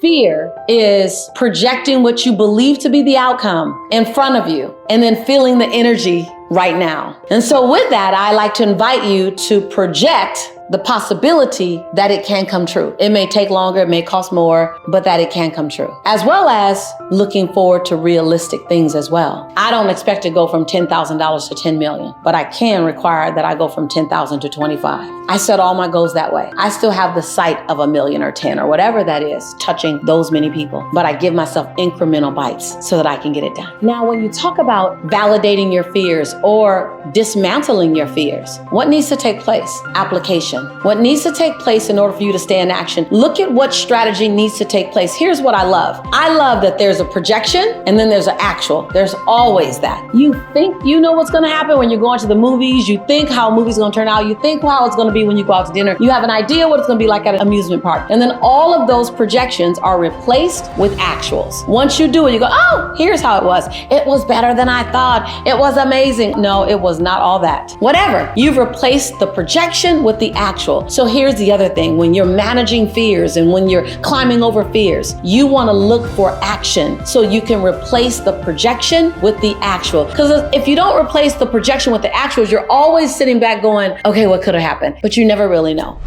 Fear is projecting what you believe to be the outcome in front of you and then feeling the energy right now. And so with that, I like to invite you to project the possibility that it can come true. It may take longer, it may cost more, but that it can come true. As well as looking forward to realistic things as well. I don't expect to go from $10,000 to 10 million, but I can require that I go from 10,000 to 25. I set all my goals that way. I still have the sight of a million or 10 or whatever that is, touching those many people, but I give myself incremental bites so that I can get it done. Now, when you talk about validating your fears or dismantling your fears, what needs to take place? Application. What needs to take place in order for you to stay in action? Look at what strategy needs to take place. Here's what I love. I love that there's a projection and then there's an actual. There's always that. You think you know what's going to happen when you're going to the movies. You think how a movie's going to turn out. You think how it's going to be when you go out to dinner. You have an idea what it's going to be like at an amusement park. And then all of those projections are replaced with actuals. Once you do it, you go, oh, here's how it was. It was better than I thought. It was amazing. No, it was not all that. Whatever. You've replaced the projection with the actual. So here's the other thing. When you're managing fears and when you're climbing over fears, you want to look for action so you can replace the projection with the actual. Because if you don't replace the projection with the actuals, you're always sitting back going, okay, what could have happened? But you never really know.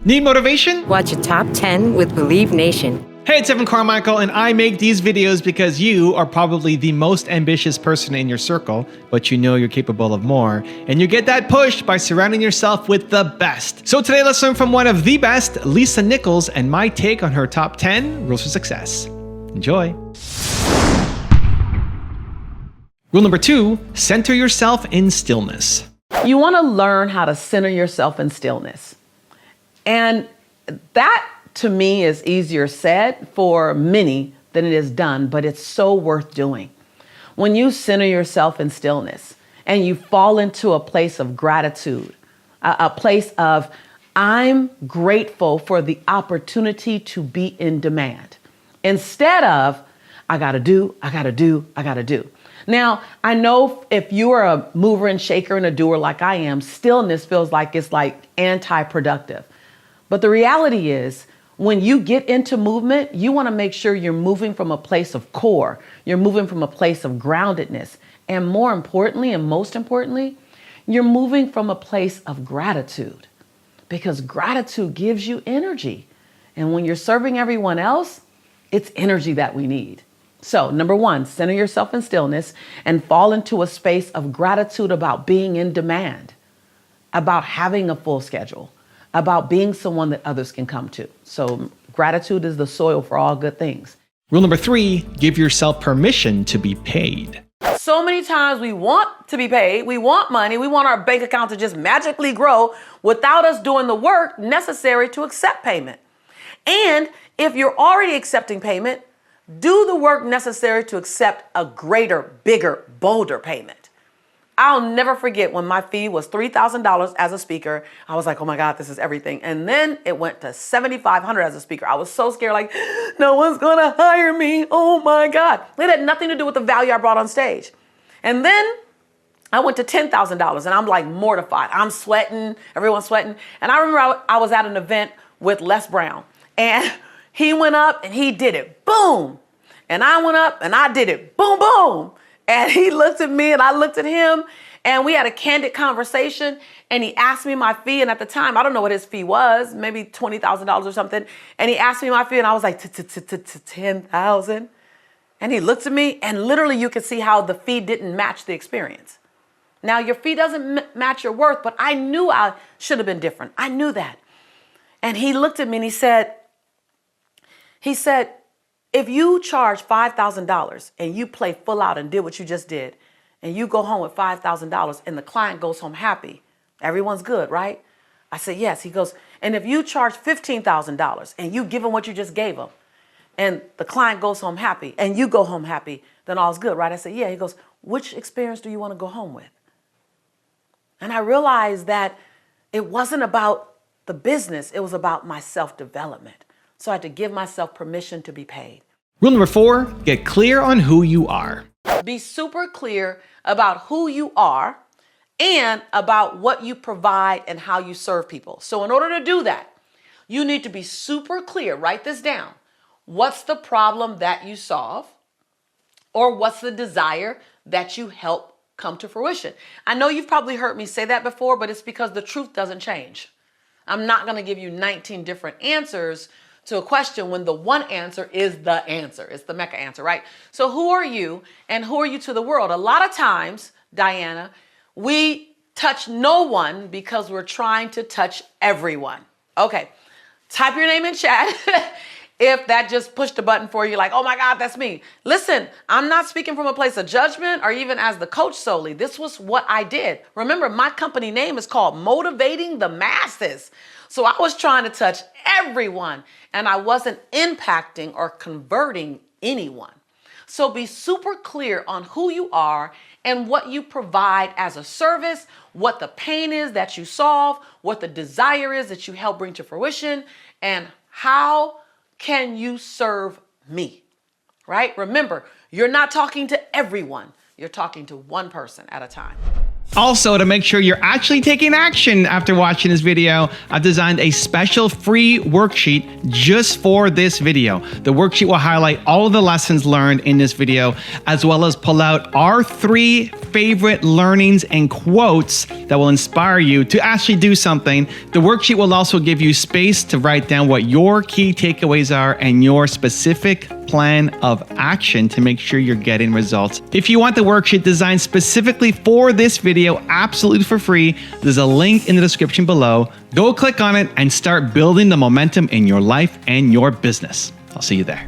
Need motivation? Watch a top 10 with Believe Nation. Hey, it's Carmichael, and I make these videos because you are probably the most ambitious person in your circle, but you know you're capable of more, and you get that push by surrounding yourself with the best. So today, let's learn from one of the best, Lisa Nichols, and my take on her top 10 rules for success. Enjoy. Rule number 2, center yourself in stillness. You want to learn how to center yourself in stillness. And that, to me, is easier said for many than it is done, but it's so worth doing. When you center yourself in stillness and you fall into a place of gratitude, a place of, I'm grateful for the opportunity to be in demand, instead of, I gotta do. Now, I know if you are a mover and shaker and a doer like I am, stillness feels like it's like anti-productive. But the reality is, when you get into movement, you want to make sure you're moving from a place of core. You're moving from a place of groundedness. And more importantly, and most importantly, you're moving from a place of gratitude, because gratitude gives you energy. And when you're serving everyone else, it's energy that we need. So number 1, center yourself in stillness and fall into a space of gratitude about being in demand, about having a full schedule, about being someone that others can come to. So gratitude is the soil for all good things. Rule number 3, give yourself permission to be paid. So many times we want to be paid, we want money, we want our bank account to just magically grow without us doing the work necessary to accept payment. And if you're already accepting payment, do the work necessary to accept a greater, bigger, bolder payment. I'll never forget when my fee was $3,000 as a speaker. I was like, oh my God, this is everything. And then it went to $7,500 as a speaker. I was so scared, like, no one's gonna hire me. Oh my God. It had nothing to do with the value I brought on stage. And then I went to $10,000 and I'm like mortified. I'm sweating, everyone's sweating. And I remember I was at an event with Les Brown and he went up and he did it, boom. And I went up and I did it, boom, boom. And he looked at me and I looked at him and we had a candid conversation and he asked me my fee. And at the time, I don't know what his fee was, maybe $20,000 or something. And he asked me my fee and I was like, 10,000. And he looked at me and literally you could see how the fee didn't match the experience. Now your fee doesn't match your worth, but I knew I should have been different. I knew that. And he looked at me and he said, if you charge $5,000 and you play full out and did what you just did, and you go home with $5,000 and the client goes home happy, everyone's good, right? I said, yes. He goes, and if you charge $15,000 and you give him what you just gave him, and the client goes home happy and you go home happy, then all's good, right? I said, yeah. He goes, which experience do you want to go home with? And I realized that it wasn't about the business. It was about my self-development. So I had to give myself permission to be paid. Rule number 4, get clear on who you are. Be super clear about who you are and about what you provide and how you serve people. So in order to do that, you need to be super clear, write this down, What's the problem that you solve? Or what's the desire that you help come to fruition? I know you've probably heard me say that before, but it's because the truth doesn't change. I'm not going to give you 19 different answers to a question when the one answer is the answer. It's the Mecca answer, right? So who are you and who are you to the world? A lot of times, Diana, we touch no one because we're trying to touch everyone. Okay, type your name in chat if that just pushed a button for you, like, oh my God, that's me. Listen, I'm not speaking from a place of judgment or even as the coach solely. This was what I did. Remember, my company name is called Motivating the Masses. So I was trying to touch everyone and I wasn't impacting or converting anyone. So be super clear on who you are and what you provide as a service, what the pain is that you solve, what the desire is that you help bring to fruition, and how can you serve me, right? Remember, you're not talking to everyone. You're talking to one person at a time. Also, to make sure you're actually taking action after watching this video, I've designed a special free worksheet just for this video. The worksheet will highlight all of the lessons learned in this video, as well as pull out our 3 favorite learnings and quotes that will inspire you to actually do something. The worksheet will also give you space to write down what your key takeaways are and your specific plan of action to make sure you're getting results. If you want the worksheet designed specifically for this video, absolutely for free, there's a link in the description below. Go click on it and start building the momentum in your life and your business. I'll see you there.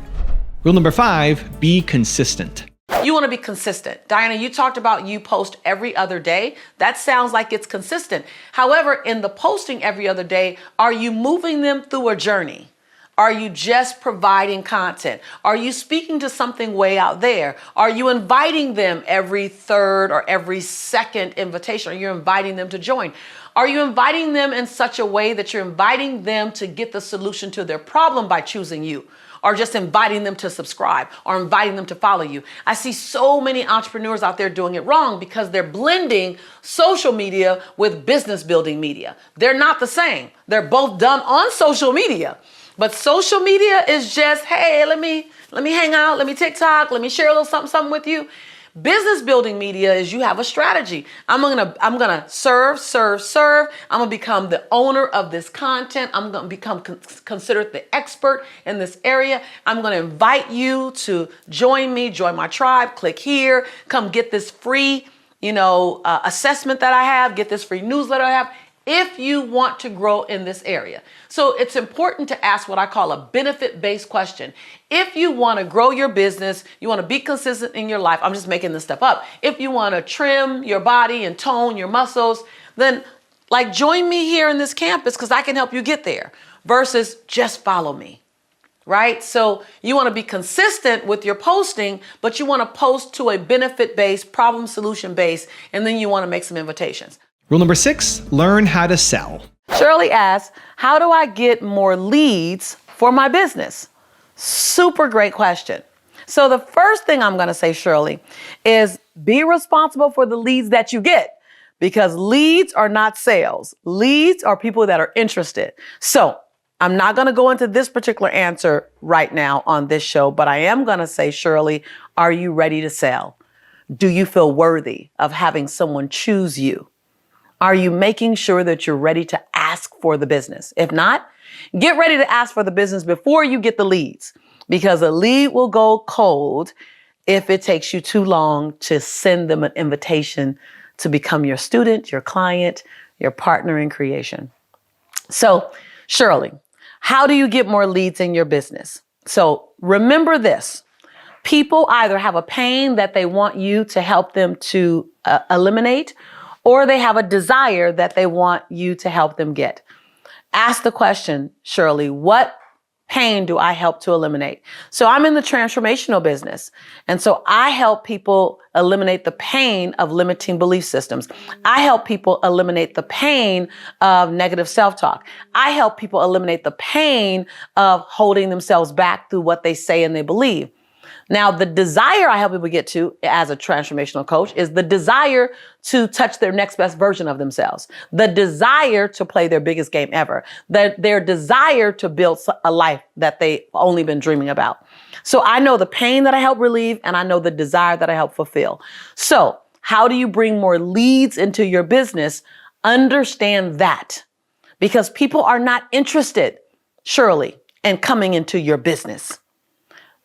Rule number 5, be consistent. You want to be consistent. Diana, you talked about you post every other day. That sounds like it's consistent. However, in the posting every other day, are you moving them through a journey? Are you just providing content? Are you speaking to something way out there? Are you inviting them every third or every second invitation? Are you inviting them to join? Are you inviting them in such a way that you're inviting them to get the solution to their problem by choosing you? Or just inviting them to subscribe or inviting them to follow you? I see so many entrepreneurs out there doing it wrong because they're blending social media with business building media. They're not the same. They're both done on social media. But social media is just, hey, let me hang out, let me TikTok, let me share a little something with you. Business building media is you have a strategy. I'm gonna serve. I'm gonna become the owner of this content. I'm gonna become considered the expert in this area. I'm gonna invite you to join me, join my tribe. Click here, come get this free, assessment that I have, get this free newsletter I have, if you want to grow in this area. So it's important to ask what I call a benefit-based question. If you want to grow your business, you want to be consistent in your life, I'm just making this stuff up. If you want to trim your body and tone your muscles, then join me here in this campus because I can help you get there versus just follow me, right? So you want to be consistent with your posting, but you want to post to a benefit-based, problem solution-based, and then you want to make some invitations. Rule number 6, learn how to sell. Shirley asks, how do I get more leads for my business? Super great question. So the first thing I'm going to say, Shirley, is be responsible for the leads that you get because leads are not sales. Leads are people that are interested. So I'm not going to go into this particular answer right now on this show, but I am going to say, Shirley, are you ready to sell? Do you feel worthy of having someone choose you? Are you making sure that you're ready to ask for the business? If not, get ready to ask for the business before you get the leads, because a lead will go cold if it takes you too long to send them an invitation to become your student, your client, your partner in creation. So, Shirley, how do you get more leads in your business? So remember this. People either have a pain that they want you to help them to eliminate, or they have a desire that they want you to help them get. Ask the question, Shirley, what pain do I help to eliminate? So I'm in the transformational business. And so I help people eliminate the pain of limiting belief systems. I help people eliminate the pain of negative self-talk. I help people eliminate the pain of holding themselves back through what they say and they believe. Now, the desire I help people get to as a transformational coach is the desire to touch their next best version of themselves, the desire to play their biggest game ever, their desire to build a life that they've only been dreaming about. So I know the pain that I help relieve, and I know the desire that I help fulfill. So how do you bring more leads into your business? Understand that, because people are not interested, surely, in coming into your business.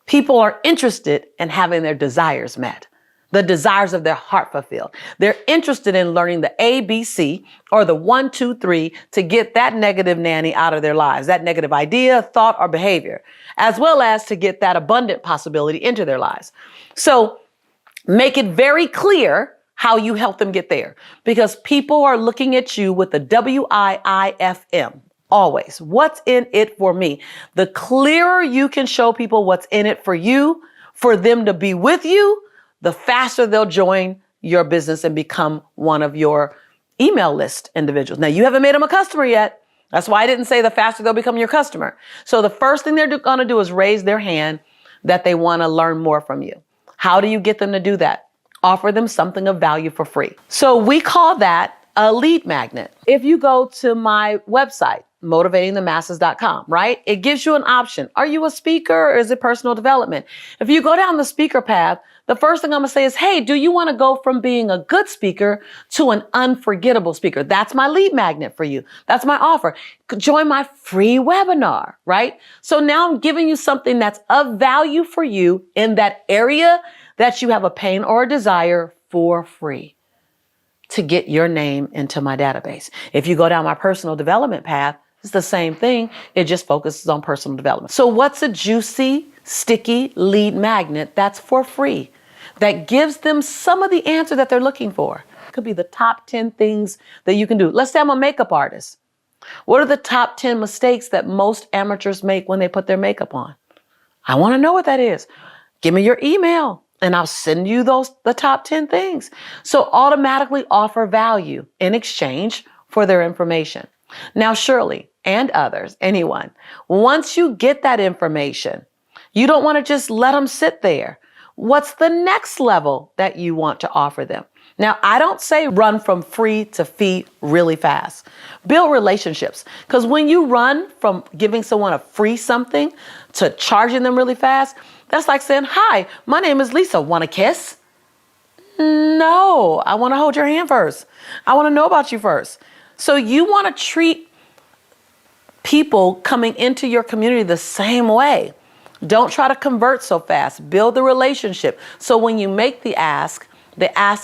People are interested in having their desires met, the desires of their heart fulfilled. They're interested in learning the ABC or the 1, 2, 3 to get that negative nanny out of their lives, that negative idea, thought, or behavior, as well as to get that abundant possibility into their lives. So make it very clear how you help them get there, because people are looking at you with the WIIFM. Always. What's in it for me? The clearer you can show people what's in it for you, for them to be with you, the faster they'll join your business and become one of your email list individuals. Now, you haven't made them a customer yet. That's why I didn't say the faster they'll become your customer. So the first thing they're going to do is raise their hand that they want to learn more from you. How do you get them to do that? Offer them something of value for free. So we call that a lead magnet. If you go to my website, motivatingthemasses.com, right? It gives you an option. Are you a speaker or is it personal development? If you go down the speaker path, the first thing I'm going to say is, hey, do you want to go from being a good speaker to an unforgettable speaker? That's my lead magnet for you. That's my offer. Join my free webinar, right? So now I'm giving you something that's of value for you in that area that you have a pain or a desire for free to get your name into my database. If you go down my personal development path, it's the same thing. It just focuses on personal development. So what's a juicy, sticky lead magnet that's for free, that gives them some of the answer that they're looking for? It could be the top 10 things that you can do. Let's say I'm a makeup artist. What are the top 10 mistakes that most amateurs make when they put their makeup on? I want to know what that is. Give me your email and I'll send you the top 10 things. So automatically offer value in exchange for their information. Now, Shirley and others, anyone, once you get that information, you don't want to just let them sit there. What's the next level that you want to offer them? Now, I don't say run from free to fee really fast. Build relationships, because when you run from giving someone a free something to charging them really fast, that's like saying, hi, my name is Lisa. Want a kiss? No, I want to hold your hand first. I want to know about you first. So you want to treat people coming into your community the same way. Don't try to convert so fast. Build the relationship. So when you make the ask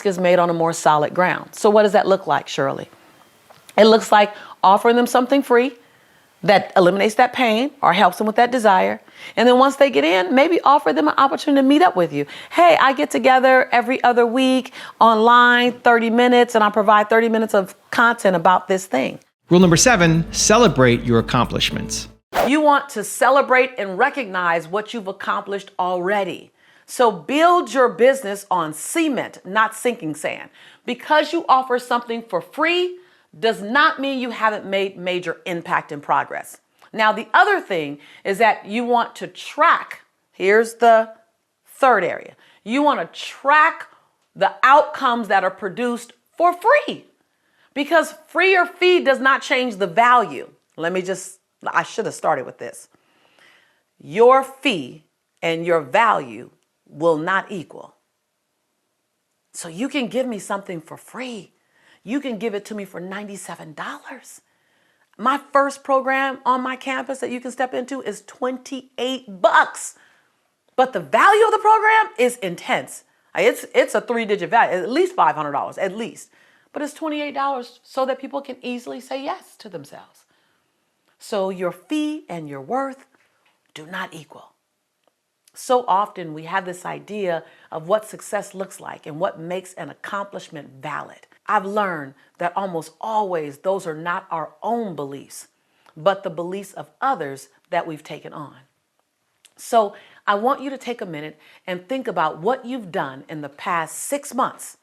is made on a more solid ground. So what does that look like, Shirley? It looks like offering them something free that eliminates that pain or helps them with that desire. And then once they get in, maybe offer them an opportunity to meet up with you. Hey, I get together every other week online, 30 minutes, and I provide 30 minutes of content about this thing. Rule number 7, celebrate your accomplishments. You want to celebrate and recognize what you've accomplished already. So build your business on cement, not sinking sand. Because you offer something for free does not mean you haven't made major impact and progress. Now, the other thing is that you want to track. Here's the third area. You want to track the outcomes that are produced for free, because free or fee does not change the value. I should have started with this. Your fee and your value will not equal. So you can give me something for free. You can give it to me for $97. My first program on my campus that you can step into is $28. But the value of the program is intense. It's a 3-digit value, at least $500, at least. But it's $28 so that people can easily say yes to themselves. So your fee and your worth do not equal. So often we have this idea of what success looks like and what makes an accomplishment valid. I've learned that almost always those are not our own beliefs, but the beliefs of others that we've taken on. So I want you to take a minute and think about what you've done in the past 6 months.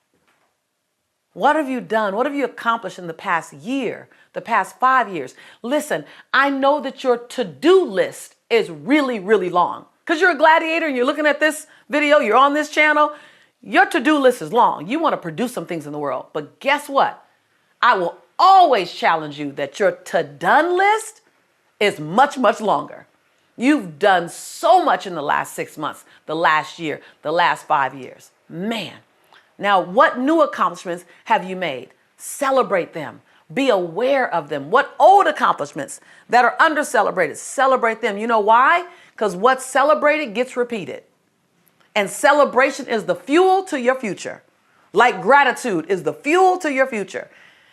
What have you done? What have you accomplished in the past year, the past 5 years? Listen, I know that your to-do list is really, really long, because you're a gladiator and you're looking at this video, you're on this channel, your to-do list is long. You want to produce some things in the world. But guess what? I will always challenge you that your to-done list is much, much longer. You've done so much in the last 6 months, the last year, the last 5 years. Man. Now, what new accomplishments have you made? Celebrate them. Be aware of them. What old accomplishments that are under-celebrated? Celebrate them. You know why? Because what's celebrated gets repeated. And celebration is the fuel to your future. Like gratitude is the fuel to your future.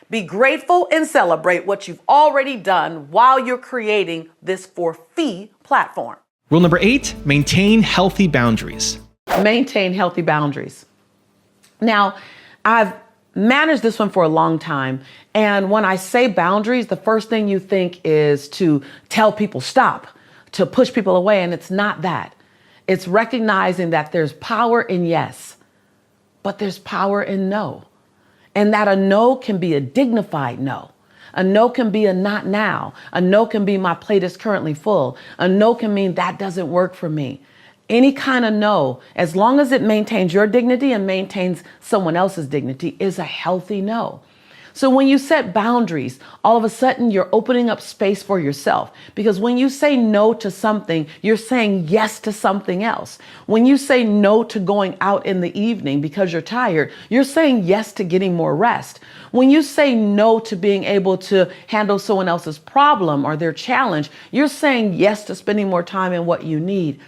Be grateful and celebrate what you've already done while you're creating this for-fee platform. Rule number 8, maintain healthy boundaries. Maintain healthy boundaries. Now, I've managed this one for a long time. And when I say boundaries, the first thing you think is to tell people stop, to push people away. And it's not that. It's recognizing that there's power in yes, but there's power in no. And that a no can be a dignified no. A no can be a not now. A no can be my plate is currently full. A no can mean that doesn't work for me. Any kind of no, as long as it maintains your dignity and maintains someone else's dignity, is a healthy no. So when you set boundaries, all of a sudden you're opening up space for yourself. Because when you say no to something, you're saying yes to something else. When you say no to going out in the evening because you're tired, you're saying yes to getting more rest. When you say no to being able to handle someone else's problem or their challenge, you're saying yes to spending more time in what you need.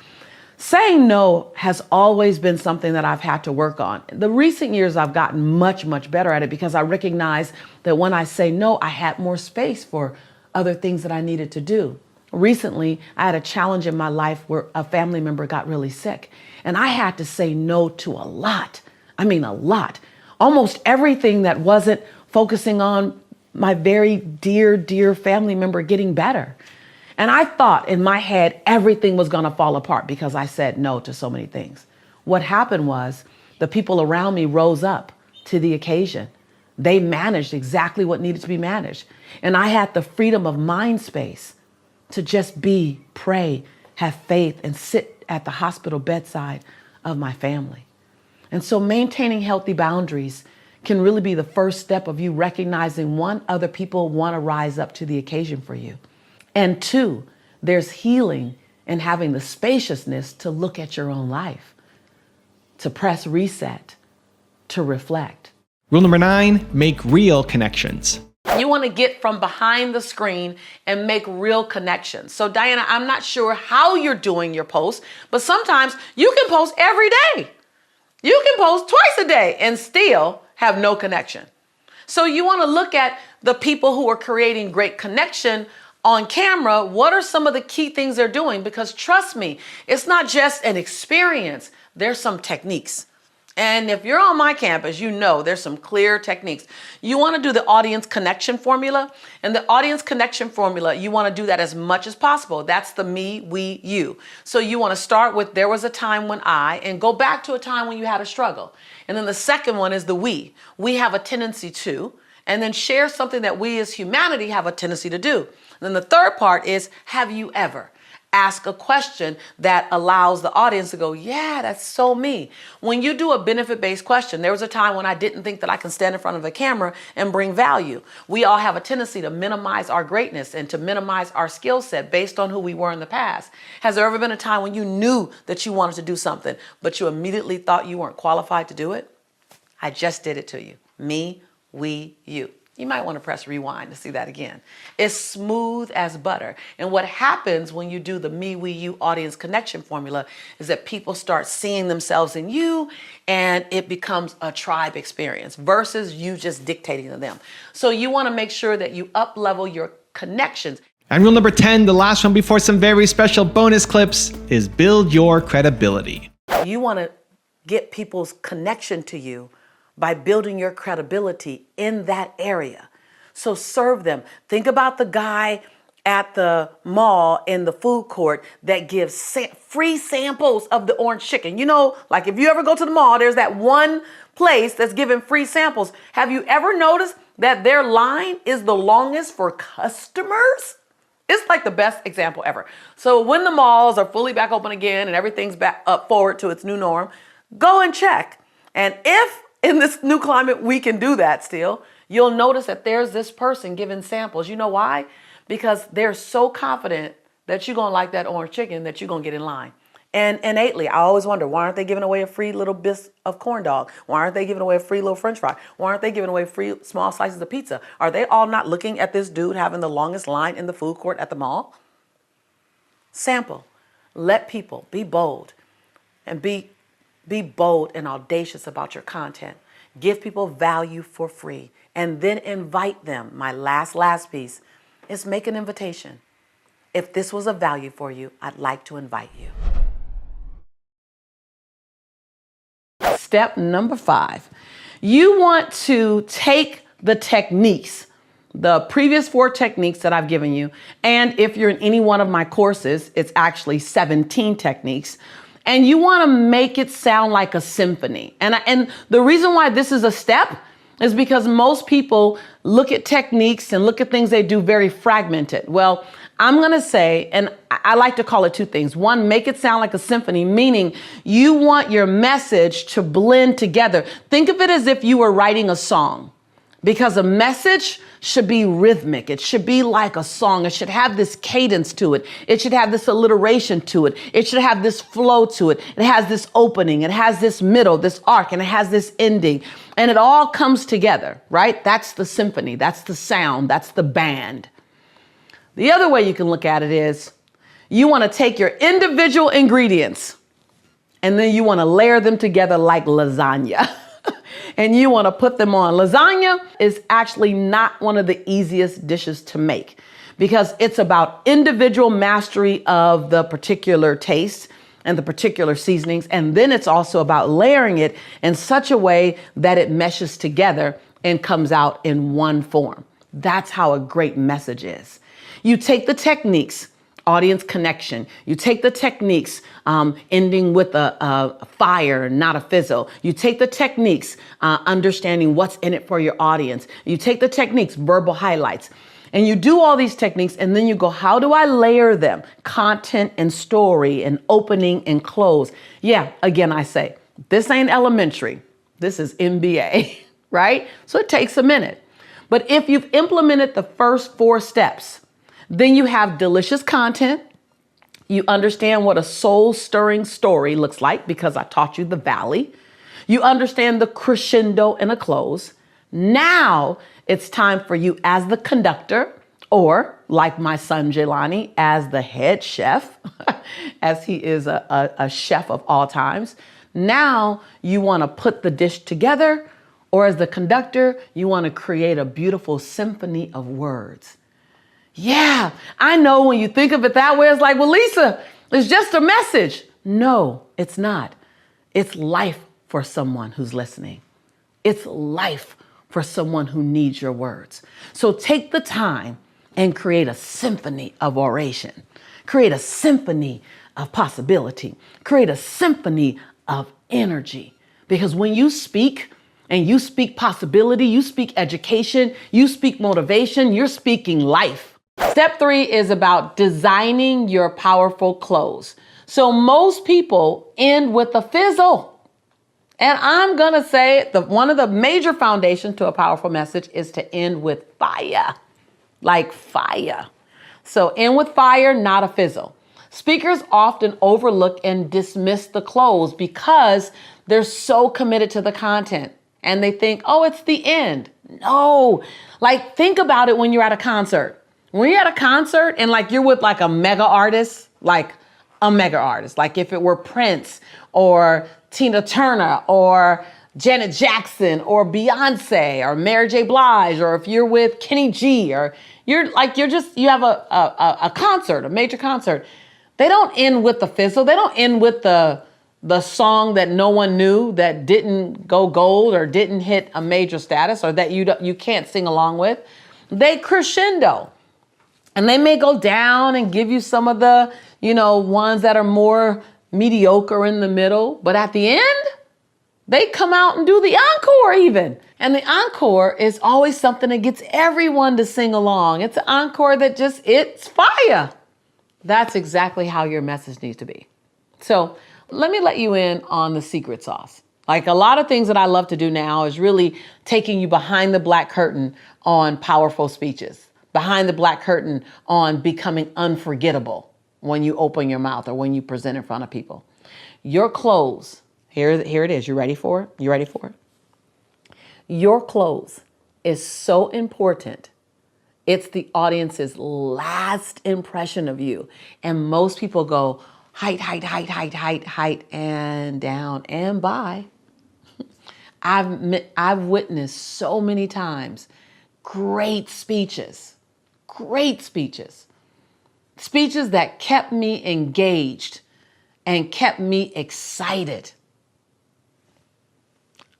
Saying no has always been something that I've had to work on. The recent years, I've gotten much, much better at it because I recognize that when I say no, I had more space for other things that I needed to do. Recently, I had a challenge in my life where a family member got really sick, and I had to say no to a lot. I mean, a lot. Almost everything that wasn't focusing on my very dear, dear family member getting better. And I thought in my head, everything was going to fall apart because I said no to so many things. What happened was the people around me rose up to the occasion. They managed exactly what needed to be managed. And I had the freedom of mind space to just be, pray, have faith, and sit at the hospital bedside of my family. And so maintaining healthy boundaries can really be the first step of you recognizing, one, other people want to rise up to the occasion for you. And two, there's healing in having the spaciousness to look at your own life, to press reset, to reflect. Rule number 9, make real connections. You want to get from behind the screen and make real connections. So Diana, I'm not sure how you're doing your posts, but sometimes you can post every day. You can post twice a day and still have no connection. So you want to look at the people who are creating great connection on camera. What are some of the key things they're doing? Because trust me, it's not just an experience. There's some techniques. And if you're on my campus, you know there's some clear techniques. You want to do the audience connection formula. And the audience connection formula, you want to do that as much as possible. That's the me, we, you. So you want to start with there was a time when and go back to a time when you had a struggle. And then the second one is the we. We have a tendency to. And then share something that we as humanity have a tendency to do. Then the third part is, have you ever? Ask a question that allows the audience to go, yeah, that's so me. When you do a benefit-based question, there was a time when I didn't think that I can stand in front of a camera and bring value. We all have a tendency to minimize our greatness and to minimize our skill set based on who we were in the past. Has there ever been a time when you knew that you wanted to do something, but you immediately thought you weren't qualified to do it? I just did it to you. Me, we, you. You might want to press rewind to see that again. It's smooth as butter. And what happens when you do the me, we, you audience connection formula is that people start seeing themselves in you and it becomes a tribe experience versus you just dictating to them. So you want to make sure that you up-level your connections. And rule number 10, the last one before some very special bonus clips, is build your credibility. You want to get people's connection to you by building your credibility in that area. So serve them. Think about the guy at the mall in the food court that gives free samples of the orange chicken. You know, like if you ever go to the mall, there's that one place that's giving free samples. Have you ever noticed that their line is the longest for customers? It's like the best example ever. So when the malls are fully back open again and everything's back up forward to its new norm, go and check. And if in this new climate we can do that still, you'll notice that there's this person giving samples. You know why? Because they're so confident that you're gonna like that orange chicken that you're gonna get in line. And innately, I always wonder, why aren't they giving away a free little bit of corn dog? Why aren't they giving away a free little french fry? Why aren't they giving away free small slices of pizza? Are they all not looking at this dude having the longest line in the food court at the mall? Sample. Let people be bold and be bold and audacious about your content. Give people value for free and then invite them. My last piece is make an invitation. If this was of value for you, I'd like to invite you. Step number 5, you want to take the techniques, the previous 4 techniques that I've given you, and if you're in any one of my courses, it's actually 17 techniques, and you want to make it sound like a symphony. And the reason why this is a step is because most people look at techniques and look at things they do very fragmented. Well, I'm going to say, and I like to call it 2 things. One, make it sound like a symphony, meaning you want your message to blend together. Think of it as if you were writing a song, because a message should be rhythmic. It should be like a song. It should have this cadence to it. It should have this alliteration to it. It should have this flow to it. It has this opening. It has this middle, this arc, and it has this ending. And it all comes together, right? That's the symphony. That's the sound. That's the band. The other way you can look at it is you want to take your individual ingredients and then you want to layer them together like lasagna. And you want to put them on. Lasagna is actually not one of the easiest dishes to make because it's about individual mastery of the particular taste and the particular seasonings. And then it's also about layering it in such a way that it meshes together and comes out in one form. That's how a great message is. You take the techniques, audience connection. You take the techniques, ending with a fire, not a fizzle. You take the techniques, understanding what's in it for your audience. You take the techniques, verbal highlights. And you do all these techniques and then you go, how do I layer them? Content and story and opening and close. Yeah, again, I say, this ain't elementary. This is MBA, right? So it takes a minute. But if you've implemented the first 4 steps, then you have delicious content. You understand what a soul-stirring story looks like because I taught you the valley. You understand the crescendo and a close. Now it's time for you as the conductor, or like my son Jelani, as the head chef, as he is a chef of all times. Now you want to put the dish together, or as the conductor, you want to create a beautiful symphony of words. Yeah, I know when you think of it that way, it's like, well, Lisa, it's just a message. No, it's not. It's life for someone who's listening. It's life for someone who needs your words. So take the time and create a symphony of oration. Create a symphony of possibility. Create a symphony of energy. Because when you speak, and you speak possibility, you speak education, you speak motivation, you're speaking life. Step 3 is about designing your powerful close. So most people end with a fizzle. And I'm going to say one of the major foundations to a powerful message is to end with fire, like fire. So end with fire, not a fizzle. Speakers often overlook and dismiss the close because they're so committed to the content and they think, oh, it's the end. No, like think about it when you're at a concert. When you're at a concert and like you're with like a mega artist, like if it were Prince or Tina Turner or Janet Jackson or Beyonce or Mary J. Blige, or if you're with Kenny G, or you have a concert, a major concert. They don't end with the fizzle. They don't end with the song that no one knew, that didn't go gold or didn't hit a major status, or that you can't sing along with. They crescendo. And they may go down and give you some of the, ones that are more mediocre in the middle. But at the end, They come out and do the encore even. And the encore is always something that gets everyone to sing along. It's an encore that it's fire. That's exactly how your message needs to be. So let me let you in on the secret sauce. Like a lot of things that I love to do now is really taking you behind the black curtain on powerful speeches, behind the black curtain on becoming unforgettable when you open your mouth or when you present in front of people. Your close, here it is. You ready for it? You ready for it? Your close is so important. It's the audience's last impression of you. And most people go height, and down and by. I've witnessed so many times great speeches that kept me engaged and kept me excited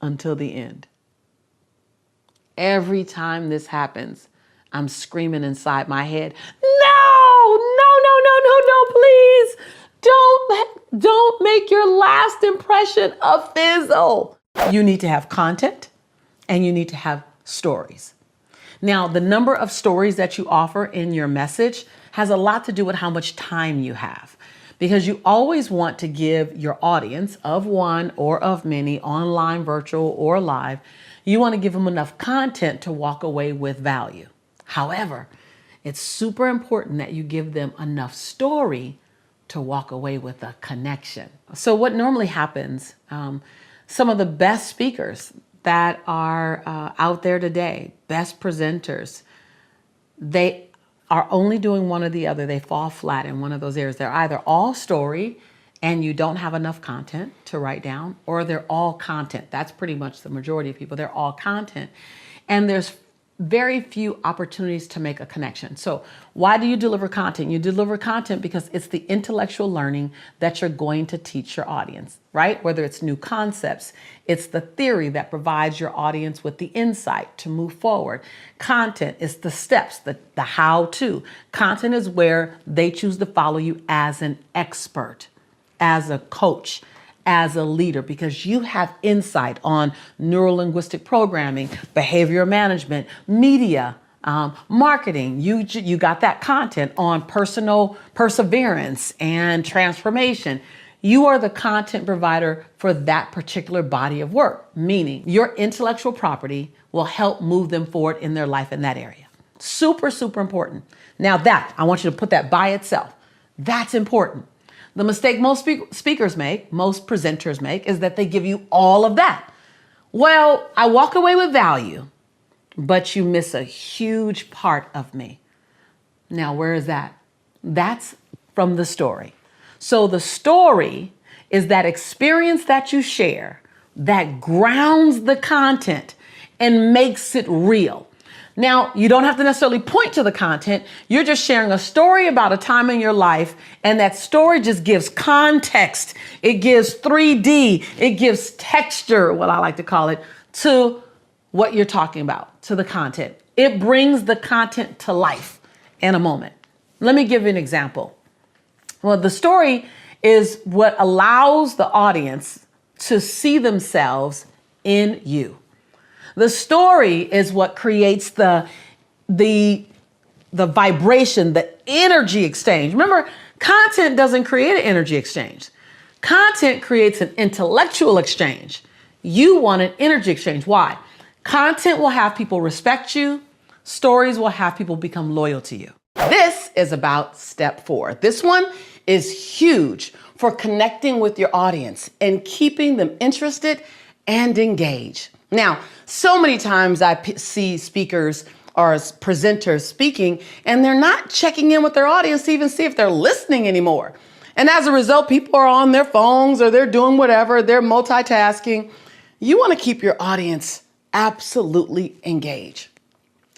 until the end. Every time this happens, I'm screaming inside my head, no, please. Don't make your last impression a fizzle. You need to have content and you need to have stories. Now, the number of stories that you offer in your message has a lot to do with how much time you have, because you always want to give your audience of one or of many, online, virtual, or live, you want to give them enough content to walk away with value. However, it's super important that you give them enough story to walk away with a connection. So what normally happens, some of the best speakers that are out there today, best presenters, they are only doing one or the other. They fall flat in one of those areas. They're either all story and you don't have enough content to write down, or they're all content. That's pretty much the majority of people. They're all content. And there's very few opportunities to make a connection. So why do you deliver content? You deliver content because it's the intellectual learning that you're going to teach your audience, right? Whether it's new concepts, it's the theory that provides your audience with the insight to move forward. Content is the steps, the how-to. Content is where they choose to follow you as an expert, as a coach, as a leader, because you have insight on neuro-linguistic programming, behavioral management, media, marketing. You got that content on personal perseverance and transformation. You are the content provider for that particular body of work, meaning your intellectual property will help move them forward in their life in that area. Super, super important. Now that, I want you to put that by itself. That's important. The mistake most speakers make, most presenters make, is that they give you all of that. Well, I walk away with value, but you miss a huge part of me. Now, where is that? That's from the story. So the story is that experience that you share that grounds the content and makes it real. Now, you don't have to necessarily point to the content. You're just sharing a story about a time in your life, and that story just gives context. It gives 3D. It gives texture, what I like to call it, to what you're talking about, to the content. It brings the content to life in a moment. Let me give you an example. Well, the story is what allows the audience to see themselves in you. The story is what creates the vibration, the energy exchange. Remember, content doesn't create an energy exchange. Content creates an intellectual exchange. You want an energy exchange. Why? Content will have people respect you. Stories will have people become loyal to you. This is about step 4. This one is huge for connecting with your audience and keeping them interested and engaged. Now, so many times I see speakers or presenters speaking, and they're not checking in with their audience to even see if they're listening anymore. And as a result, people are on their phones or they're doing whatever, they're multitasking. You want to keep your audience absolutely engaged.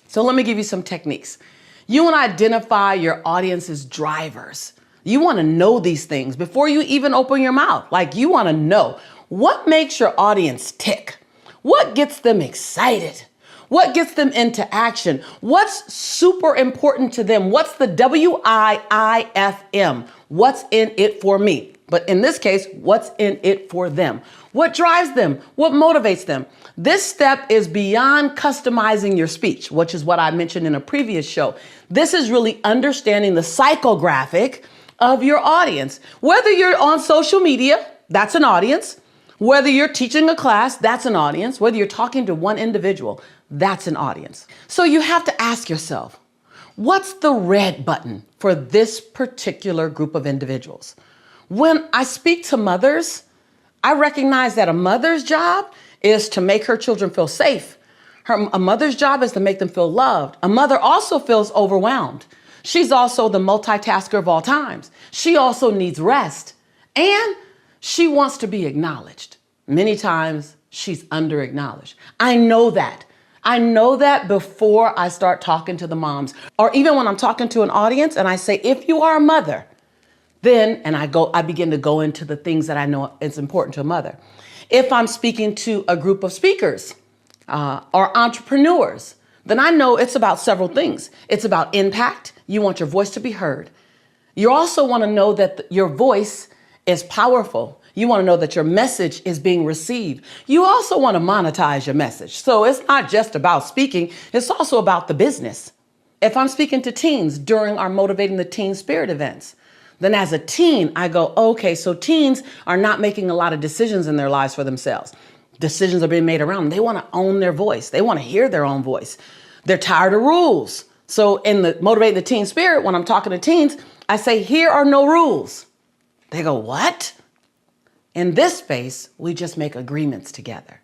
So let me give you some techniques. You want to identify your audience's drivers. You want to know these things before you even open your mouth. Like, you want to know what makes your audience tick. What gets them excited? What gets them into action? What's super important to them? What's the WIIFM? What's in it for me? But in this case, what's in it for them? What drives them? What motivates them? This step is beyond customizing your speech, which is what I mentioned in a previous show. This is really understanding the psychographic of your audience. Whether you're on social media, that's an audience. Whether you're teaching a class, that's an audience. Whether you're talking to one individual, that's an audience. So you have to ask yourself, what's the red button for this particular group of individuals? When I speak to mothers, I recognize that a mother's job is to make her children feel safe. A mother's job is to make them feel loved. A mother also feels overwhelmed. She's also the multitasker of all times. She also needs rest. And she wants to be acknowledged. Many times she's under-acknowledged. I know that. I know that before I start talking to the moms, or even when I'm talking to an audience and I say, if you are a mother, then, and I begin to go into the things that I know is important to a mother. If I'm speaking to a group of speakers or entrepreneurs, then I know it's about several things. It's about impact. You want your voice to be heard. You also want to know that your voice is powerful. You want to know that your message is being received. You also want to monetize your message. So it's not just about speaking, it's also about the business. If I'm speaking to teens during our Motivating the Teen Spirit events, then as a teen, I go, okay, so teens are not making a lot of decisions in their lives for themselves. Decisions are being made around them. They want to own their voice. They want to hear their own voice. They're tired of rules. So in the Motivating the Teen Spirit, when I'm talking to teens, I say, here are no rules. They go, what? In this space, we just make agreements together.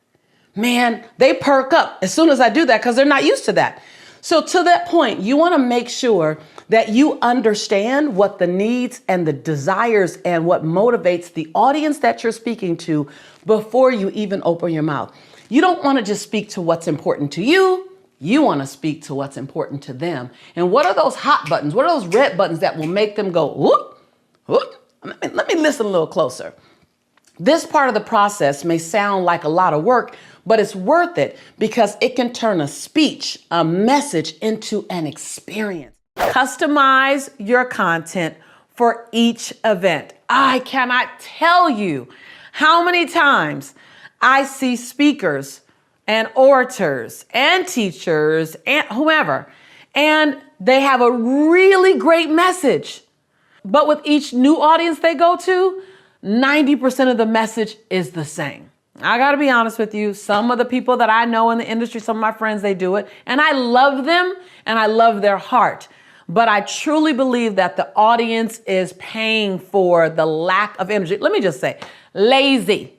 Man, they perk up as soon as I do that because they're not used to that. So to that point, you want to make sure that you understand what the needs and the desires and what motivates the audience that you're speaking to before you even open your mouth. You don't want to just speak to what's important to you. You want to speak to what's important to them. And what are those hot buttons? What are those red buttons that will make them go, whoop, whoop? Let me listen a little closer. This part of the process may sound like a lot of work, but it's worth it because it can turn a speech, a message into an experience. Customize your content for each event. I cannot tell you how many times I see speakers and orators and teachers and whomever, and they have a really great message. But with each new audience they go to, 90% of the message is the same. I got to be honest with you. Some of the people that I know in the industry, some of my friends, they do it. And I love them and I love their heart. But I truly believe that the audience is paying for the lack of energy. Let me just say, lazy.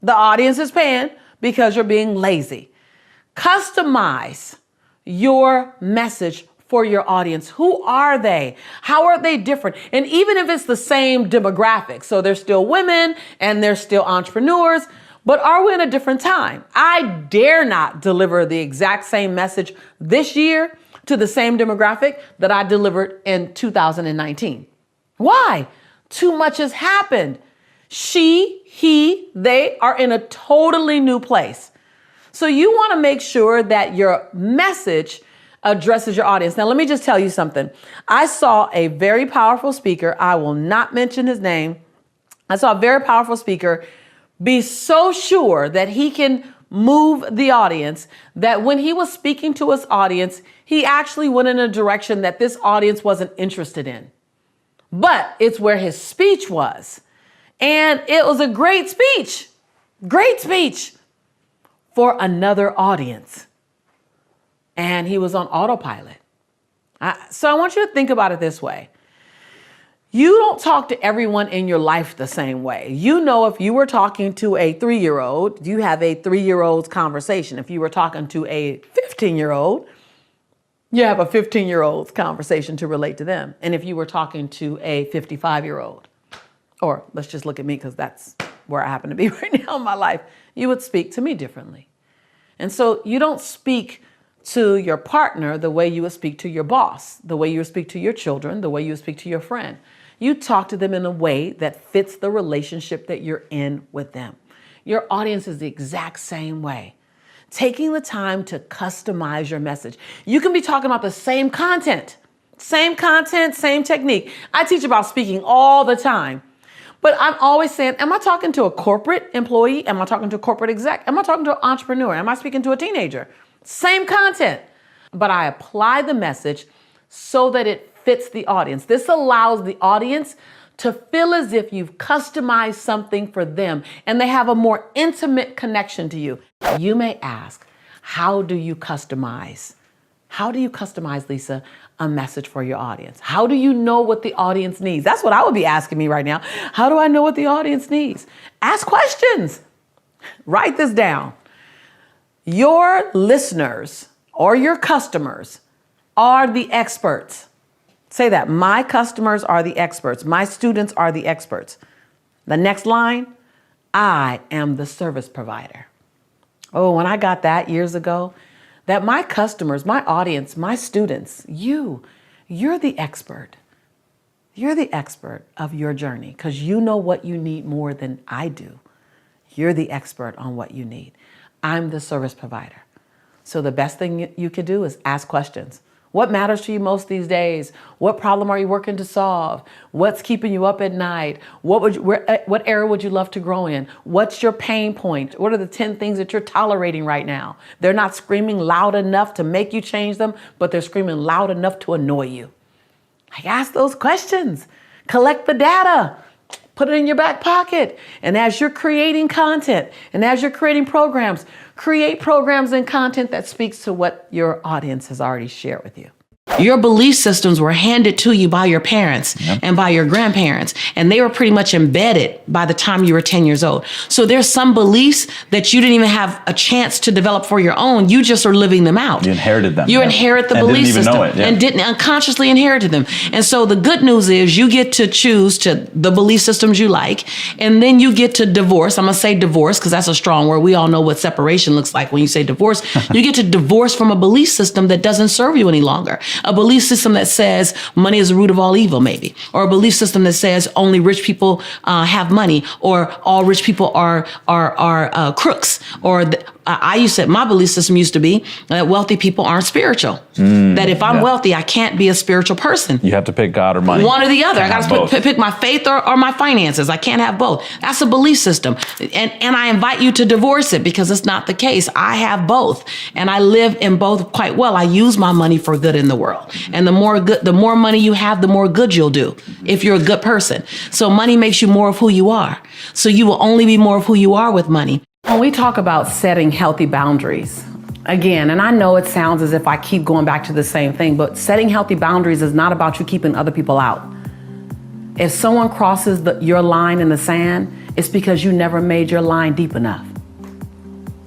The audience is paying because you're being lazy. Customize your message for your audience. Who are they? How are they different? And even if it's the same demographic, so they're still women and they're still entrepreneurs, but are we in a different time? I dare not deliver the exact same message this year to the same demographic that I delivered in 2019. Why? Too much has happened. She, he, they are in a totally new place. So you want to make sure that your message addresses your audience. Now, let me just tell you something. I saw a very powerful speaker. I will not mention his name. I saw a very powerful speaker be so sure that he can move the audience that when he was speaking to his audience, he actually went in a direction that this audience wasn't interested in. But it's where his speech was. And it was a great speech for another audience. And he was on autopilot. So I want you to think about it this way. You don't talk to everyone in your life the same way. You know, if you were talking to a 3-year-old, you have a 3-year-old's conversation. If you were talking to a 15-year-old, you have a 15-year-old's conversation to relate to them. And if you were talking to a 55-year-old, or let's just look at me because that's where I happen to be right now in my life, you would speak to me differently. And so you don't speak to your partner the way you would speak to your boss, the way you would speak to your children, the way you would speak to your friend. You talk to them in a way that fits the relationship that you're in with them. Your audience is the exact same way. Taking the time to customize your message. You can be talking about the same content, same technique. I teach about speaking all the time. But I'm always saying, am I talking to a corporate employee? Am I talking to a corporate exec? Am I talking to an entrepreneur? Am I speaking to a teenager? Same content, but I apply the message so that it fits the audience. This allows the audience to feel as if you've customized something for them and they have a more intimate connection to you. You may ask, how do you customize? How do you customize, Lisa, a message for your audience? How do you know what the audience needs? That's what I would be asking me right now. How do I know what the audience needs? Ask questions. Write this down. Your listeners or your customers are the experts. Say that. My customers are the experts. My students are the experts. The next line, I am the service provider. Oh, when I got that years ago, that my customers, my audience, my students, you're the expert. You're the expert of your journey because you know what you need more than I do. You're the expert on what you need. I'm the service provider. So the best thing you could do is ask questions. What matters to you most these days? What problem are you working to solve? What's keeping you up at night? What area would you love to grow in? What's your pain point? What are the 10 things that you're tolerating right now? They're not screaming loud enough to make you change them, but they're screaming loud enough to annoy you. Like, ask those questions. Collect the data. Put it in your back pocket. And as you're creating content and as you're creating programs, create programs and content that speaks to what your audience has already shared with you. Your belief systems were handed to you by your parents and by your grandparents, and they were pretty much embedded by the time you were 10 years old. So there's some beliefs that you didn't even have a chance to develop for your own. You just are living them out. You inherited them. You inherit the belief system and didn't unconsciously inherit them. And so the good news is you get to choose to the belief systems you like, and then you get to divorce. I'm going to say divorce because that's a strong word. We all know what separation looks like when you say divorce. You get to divorce from a belief system that doesn't serve you any longer. A belief system that says money is the root of all evil, maybe, or a belief system that says only rich people have money, or all rich people are crooks, or I used to, my belief system used to be that wealthy people aren't spiritual. That if I'm wealthy, I can't be a spiritual person. You have to pick God or money. One or the other. I got to pick my faith or my finances. I can't have both. That's a belief system. And I invite you to divorce it because it's not the case. I have both and I live in both quite well. I use my money for good in the world. And the more money you have, the more good you'll do if you're a good person. So money makes you more of who you are. So you will only be more of who you are with money. When we talk about setting healthy boundaries, again, and I know it sounds as if I keep going back to the same thing, but setting healthy boundaries is not about you keeping other people out. If someone crosses your line in the sand, it's because you never made your line deep enough.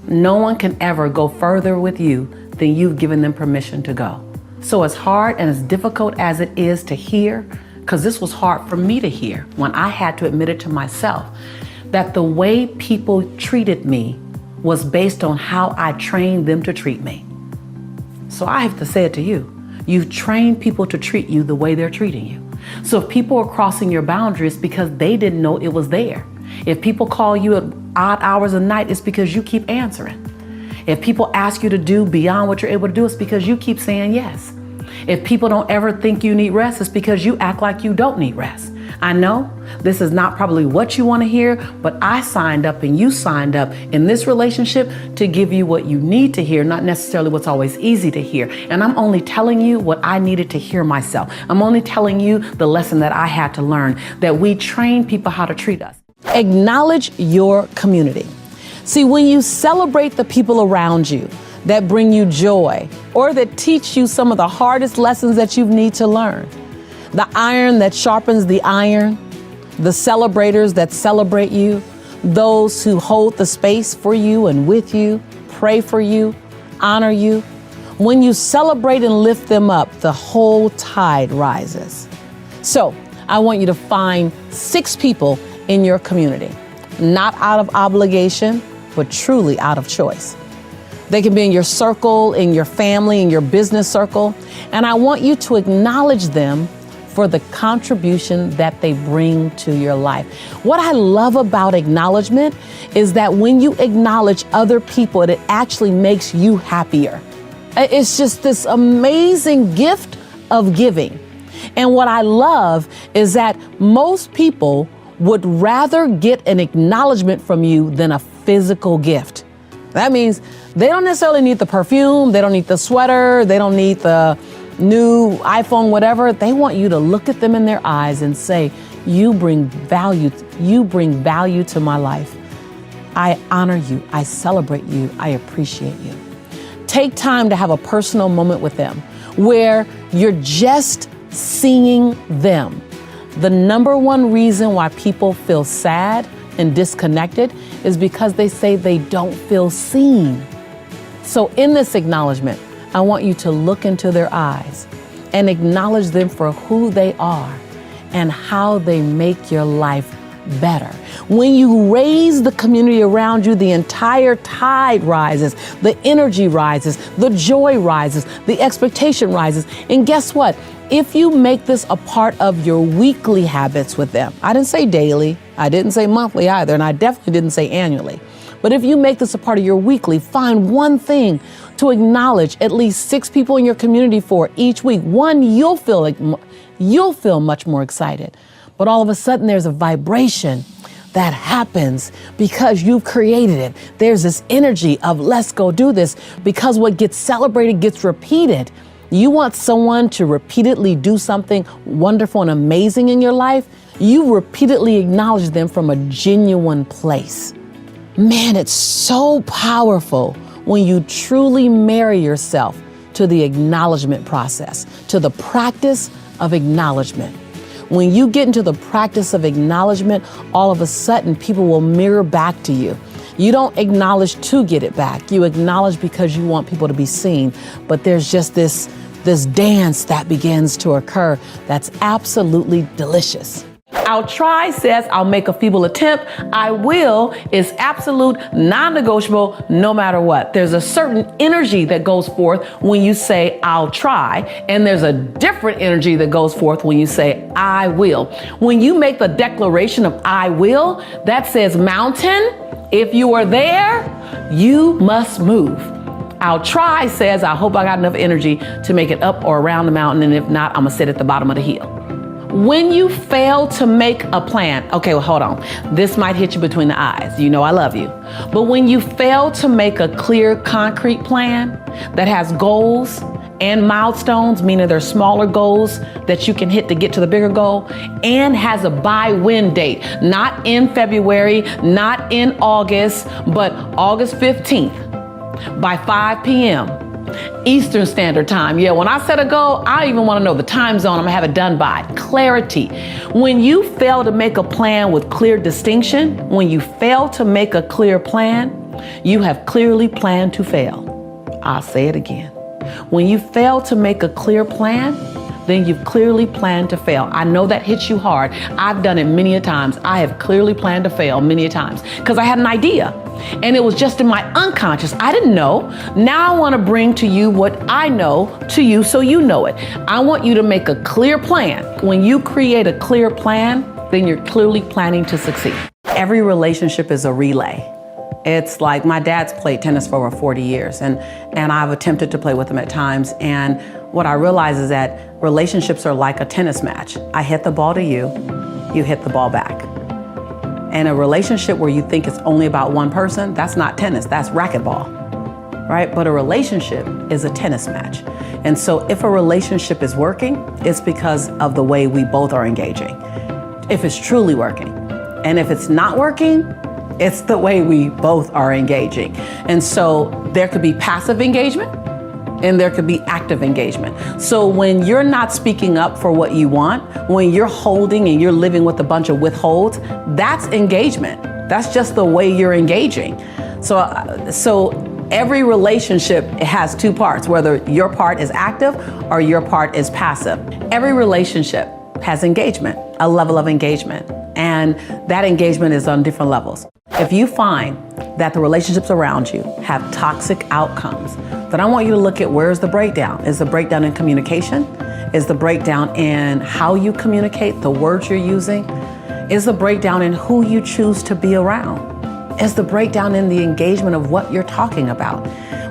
No one can ever go further with you than you've given them permission to go. So as hard and as difficult as it is to hear, because this was hard for me to hear when I had to admit it to myself, that the way people treated me was based on how I trained them to treat me. So I have to say it to you. You've trained people to treat you the way they're treating you. So if people are crossing your boundaries because they didn't know it was there. If people call you at odd hours of night, it's because you keep answering. If people ask you to do beyond what you're able to do, it's because you keep saying yes. If people don't ever think you need rest, it's because you act like you don't need rest. I know this is not probably what you want to hear, but I signed up and you signed up in this relationship to give you what you need to hear, not necessarily what's always easy to hear. And I'm only telling you what I needed to hear myself. I'm only telling you the lesson that I had to learn, that we train people how to treat us. Acknowledge your community. See, when you celebrate the people around you that bring you joy or that teach you some of the hardest lessons that you need to learn, the iron that sharpens the iron, the celebrators that celebrate you, those who hold the space for you and with you, pray for you, honor you. When you celebrate and lift them up, the whole tide rises. So I want you to find 6 people in your community, not out of obligation, but truly out of choice. They can be in your circle, in your family, in your business circle. And I want you to acknowledge them for the contribution that they bring to your life. What I love about acknowledgement is that when you acknowledge other people, it actually makes you happier. It's just this amazing gift of giving. And what I love is that most people would rather get an acknowledgement from you than a physical gift. That means they don't necessarily need the perfume, they don't need the sweater, they don't need the new iPhone, whatever. They want you to look at them in their eyes and say, you bring value to my life. I honor you, I celebrate you, I appreciate you. Take time to have a personal moment with them where you're just seeing them. The number one reason why people feel sad and disconnected is because they say they don't feel seen. So in this acknowledgement, I want you to look into their eyes and acknowledge them for who they are and how they make your life better. When you raise the community around you, the entire tide rises, the energy rises, the joy rises, the expectation rises. And guess what? If you make this a part of your weekly habits with them, I didn't say daily, I didn't say monthly either, and I definitely didn't say annually. But if you make this a part of your weekly, find one thing to acknowledge at least 6 people in your community for each week. One, you'll feel much more excited. But all of a sudden there's a vibration that happens because you've created it. There's this energy of let's go do this, because what gets celebrated gets repeated. You want someone to repeatedly do something wonderful and amazing in your life, you repeatedly acknowledge them from a genuine place. Man, it's so powerful when you truly marry yourself to the acknowledgement process, to the practice of acknowledgement. When you get into the practice of acknowledgement, all of a sudden people will mirror back to you. You don't acknowledge to get it back. You acknowledge because you want people to be seen. But there's just this dance that begins to occur that's absolutely delicious. I'll try says I'll make a feeble attempt. I will is absolute, non-negotiable, no matter what. There's a certain energy that goes forth when you say I'll try, and there's a different energy that goes forth when you say I will. When you make the declaration of I will, that says mountain, if you are there, you must move. I'll try says I hope I got enough energy to make it up or around the mountain, and if not, I'm gonna sit at the bottom of the hill. When you fail to make a plan, okay, well, hold on. This might hit you between the eyes. You know I love you. But when you fail to make a clear, concrete plan that has goals and milestones, meaning they're smaller goals that you can hit to get to the bigger goal, and has a by-when date, not in February, not in August, but August 15th by 5 p.m. Eastern Standard Time. Yeah, when I set a goal, I even want to know the time zone I'm gonna have it done by. Clarity. When you fail to make a plan with clear distinction, when you fail to make a clear plan, you have clearly planned to fail. I'll say it again. When you fail to make a clear plan, then you've clearly planned to fail. I know that hits you hard. I've done it many a times. I have clearly planned to fail many a times because I had an idea and it was just in my unconscious. I didn't know. Now I want to bring to you what I know to you so you know it. I want you to make a clear plan. When you create a clear plan, then you're clearly planning to succeed. Every relationship is a relay. It's like my dad's played tennis for over 40 years and I've attempted to play with him at times. And what I realize is that relationships are like a tennis match. I hit the ball to you, you hit the ball back. And a relationship where you think it's only about one person, that's not tennis, that's racquetball, right? But a relationship is a tennis match. And so if a relationship is working, it's because of the way we both are engaging. If it's truly working. And if it's not working, it's the way we both are engaging. And so there could be passive engagement and there could be active engagement. So when you're not speaking up for what you want, when you're holding and you're living with a bunch of withholds, that's engagement. That's just the way you're engaging. So every relationship has two parts, whether your part is active or your part is passive. Every relationship has engagement, a level of engagement, and that engagement is on different levels. If you find that the relationships around you have toxic outcomes, then I want you to look at where's the breakdown. Is the breakdown in communication? Is the breakdown in how you communicate, the words you're using? Is the breakdown in who you choose to be around? Is the breakdown in the engagement of what you're talking about?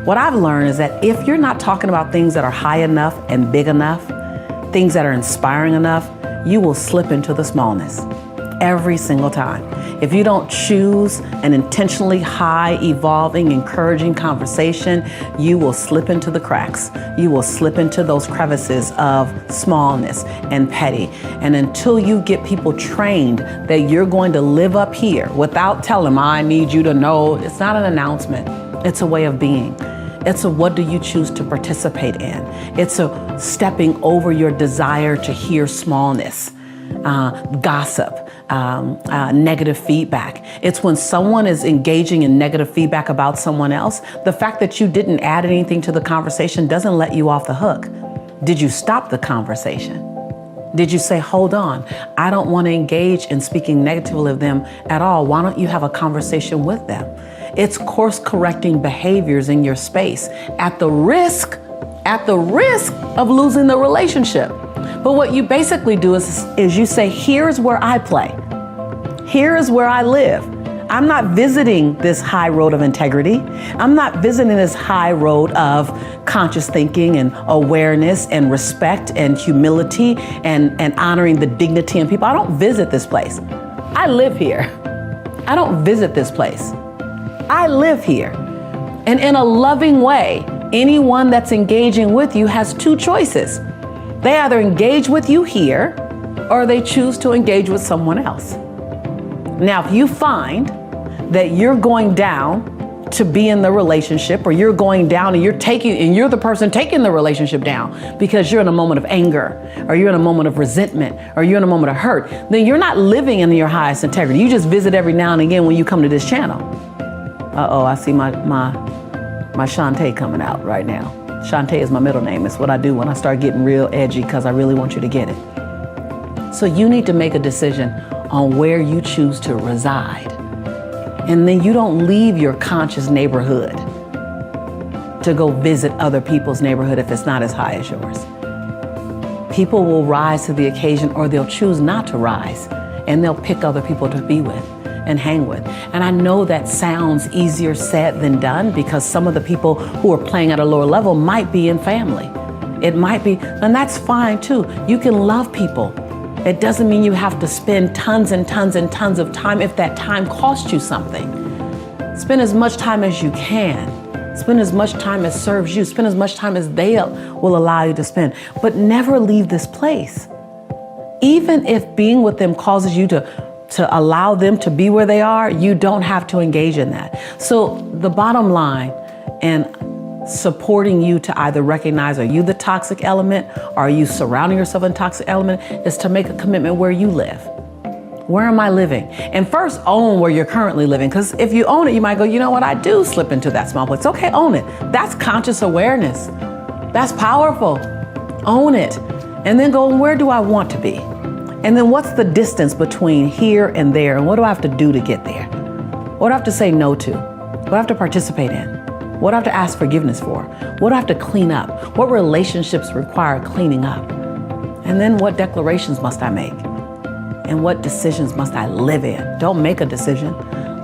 What I've learned is that if you're not talking about things that are high enough and big enough, things that are inspiring enough, you will slip into the smallness. every single time. If you don't choose an intentionally high, evolving, encouraging conversation, you will slip into the cracks. You will slip into those crevices of smallness and petty. And until you get people trained that you're going to live up here without telling them, I need you to know, it's not an announcement. It's a way of being. It's a what do you choose to participate in. It's a stepping over your desire to hear smallness, gossip, negative feedback. It's when someone is engaging in negative feedback about someone else, the fact that you didn't add anything to the conversation doesn't let you off the hook. Did you stop the conversation? Did you say, hold on, I don't want to engage in speaking negatively of them at all. Why don't you have a conversation with them? It's course correcting behaviors in your space at the risk of losing the relationship. But what you basically do is you say, here's where I play. Here is where I live. I'm not visiting this high road of integrity. I'm not visiting this high road of conscious thinking and awareness and respect and humility and honoring the dignity in people. I don't visit this place. I live here. I don't visit this place. I live here. And in a loving way, anyone that's engaging with you has two choices. They either engage with you here or they choose to engage with someone else. Now, if you find that you're going down to be in the relationship, or you're going down and you're the person taking the relationship down because you're in a moment of anger, or you're in a moment of resentment, or you're in a moment of hurt, then you're not living in your highest integrity. You just visit every now and again when you come to this channel. Uh-oh, I see my Shantae coming out right now. Shantae is my middle name. It's what I do when I start getting real edgy because I really want you to get it. So you need to make a decision on where you choose to reside. And then you don't leave your conscious neighborhood to go visit other people's neighborhood if it's not as high as yours. People will rise to the occasion, or they'll choose not to rise, and they'll pick other people to be with and hang with. And I know that sounds easier said than done, because some of the people who are playing at a lower level might be in family. It might be, and that's fine too. You can love people. It doesn't mean you have to spend tons and tons and tons of time if that time costs you something. Spend as much time as you can. Spend as much time as serves you. Spend as much time as they will allow you to spend. But never leave this place. Even if being with them causes you to allow them to be where they are, you don't have to engage in that. So the bottom line, and supporting you to either recognize, are you the toxic element, or are you surrounding yourself in toxic element, is to make a commitment where you live. Where am I living? And first own where you're currently living. Because if you own it, you might go, you know what, I do slip into that small place. Okay, own it. That's conscious awareness. That's powerful. Own it. And then go, where do I want to be? And then what's the distance between here and there? And what do I have to do to get there? What do I have to say no to? What do I have to participate in? What do I have to ask forgiveness for? What do I have to clean up? What relationships require cleaning up? And then what declarations must I make? And what decisions must I live in? Don't make a decision,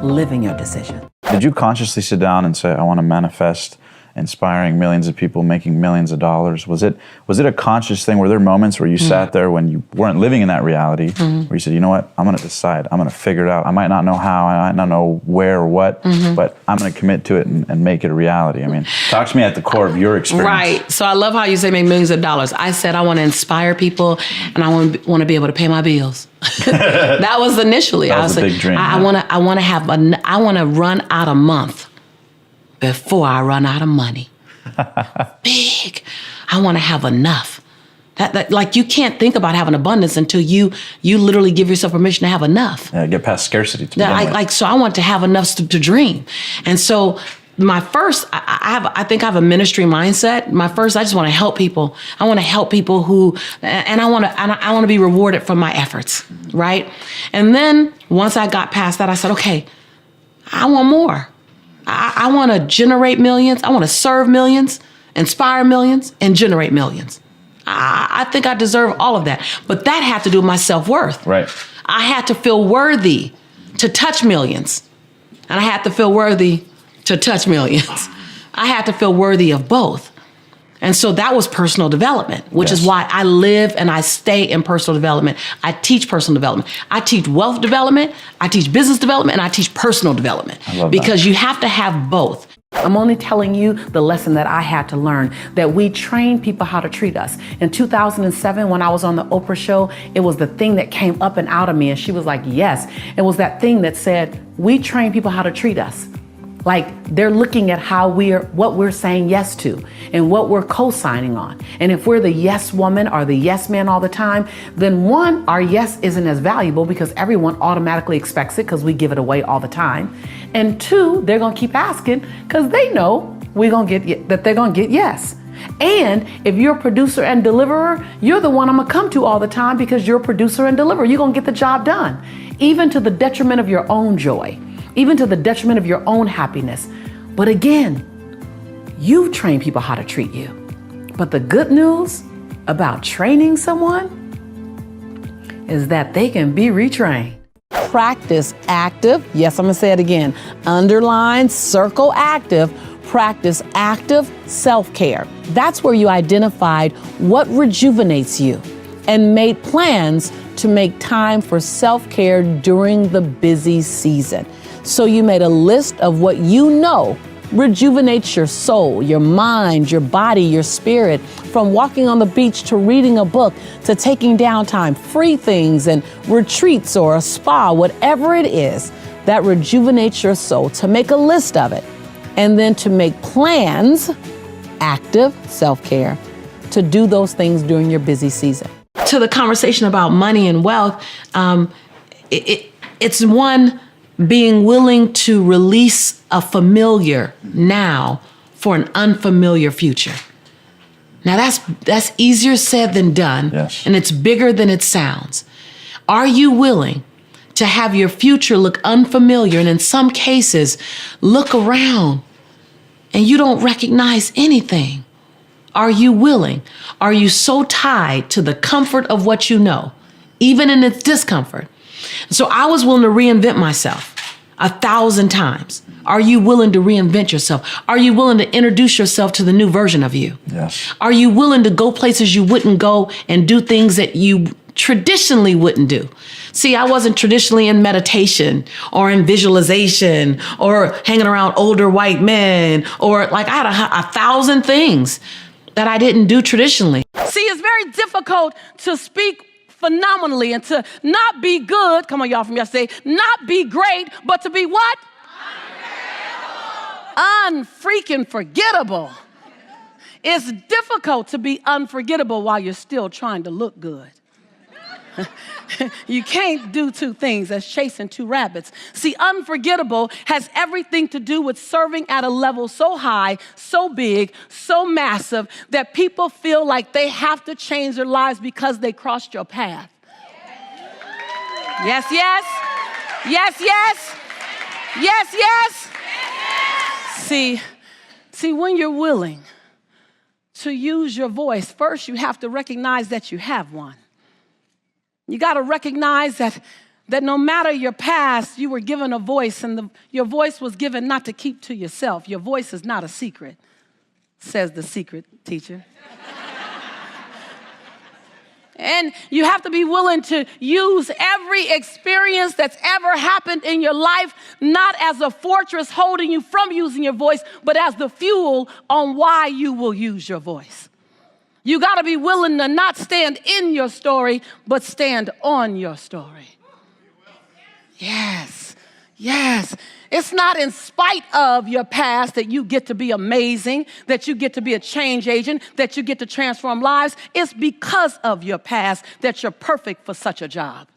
live in your decision. Did you consciously sit down and say, I want to manifest inspiring millions of people, making millions of dollars? Was it a conscious thing? Were there moments where you sat there when you weren't living in that reality, where you said, you know what, I'm going to decide, I'm going to figure it out. I might not know how, I might not know where or what, but I'm going to commit to it and make it a reality. I mean, talk to me at the core of your experience. Right. So I love how you say make millions of dollars. I said I want to inspire people, and I want to be able to pay my bills. That was initially. That was a big dream. I want to run out a month before I run out of money. Big. I want to have enough. That like, you can't think about having abundance until you literally give yourself permission to have enough. Yeah, get past scarcity to begin with. So I want to have enough to dream. And so my first, I think I have a ministry mindset. My first, I just want to help people. I want to help people and I want to be rewarded for my efforts, right? And then once I got past that, I said, okay, I want more. I want to generate millions. I want to serve millions, inspire millions, and generate millions. I think I deserve all of that. But that had to do with my self-worth. Right. I had to feel worthy to touch millions. And I had to feel worthy to touch millions. I had to feel worthy of both. And so that was personal development, which is why I live and I stay in personal development. I teach personal development. I teach wealth development, I teach business development, and I teach personal development. Because you have to have both. I'm only telling you the lesson that I had to learn, that we train people how to treat us. In 2007, when I was on the Oprah show, it was the thing that came up and out of me. And she was like, yes. It was that thing that said, we train people how to treat us. Like they're looking at what we're saying yes to and what we're co-signing on. And if we're the yes woman or the yes man all the time, then one, our yes isn't as valuable because everyone automatically expects it because we give it away all the time. And two, they're gonna keep asking because they know they're gonna get yes. And if you're a producer and deliverer, you're the one I'm gonna come to all the time because you're a producer and deliverer. You're gonna get the job done, even to the detriment of your own joy. Even to the detriment of your own happiness. But again, you train people how to treat you. But the good news about training someone is that they can be retrained. Practice active, yes, I'm gonna say it again, underline, circle active, practice active self-care. That's where you identified what rejuvenates you and made plans to make time for self-care during the busy season. So you made a list of what you know rejuvenates your soul, your mind, your body, your spirit, from walking on the beach to reading a book to taking downtime, free things and retreats or a spa, whatever it is that rejuvenates your soul, to make a list of it and then to make plans, active self-care, to do those things during your busy season. To the conversation about money and wealth, it's one, being willing to release a familiar now for an unfamiliar future. Now that's easier said than done, and it's bigger than it sounds. Are you willing to have your future look unfamiliar and in some cases look around and you don't recognize anything? Are you willing? Are you so tied to the comfort of what you know, even in its discomfort? So I was willing to reinvent myself 1,000 times. Are you willing to reinvent yourself? Are you willing to introduce yourself to the new version of you? Yes. Are you willing to go places you wouldn't go and do things that you traditionally wouldn't do? See, I wasn't traditionally in meditation or in visualization or hanging around older white men, or like I had 1,000 things that I didn't do traditionally. See, it's very difficult to speak phenomenally and to not be good. Come on, y'all from yesterday. Not be great, but to be what? Unfreaking forgettable. It's difficult to be unforgettable while you're still trying to look good. You can't do two things. That's chasing two rabbits. See, unforgettable has everything to do with serving at a level so high, so big, so massive that people feel like they have to change their lives because they crossed your path. Yes, yes. Yes, yes. Yes, yes. See, when you're willing to use your voice, first you have to recognize that you have one. You got to recognize that no matter your past, you were given a voice, and your voice was given not to keep to yourself. Your voice is not a secret, says the secret teacher. And you have to be willing to use every experience that's ever happened in your life, not as a fortress holding you from using your voice, but as the fuel on why you will use your voice. You got to be willing to not stand in your story, but stand on your story. Yes, yes. It's not in spite of your past that you get to be amazing, that you get to be a change agent, that you get to transform lives. It's because of your past that you're perfect for such a job.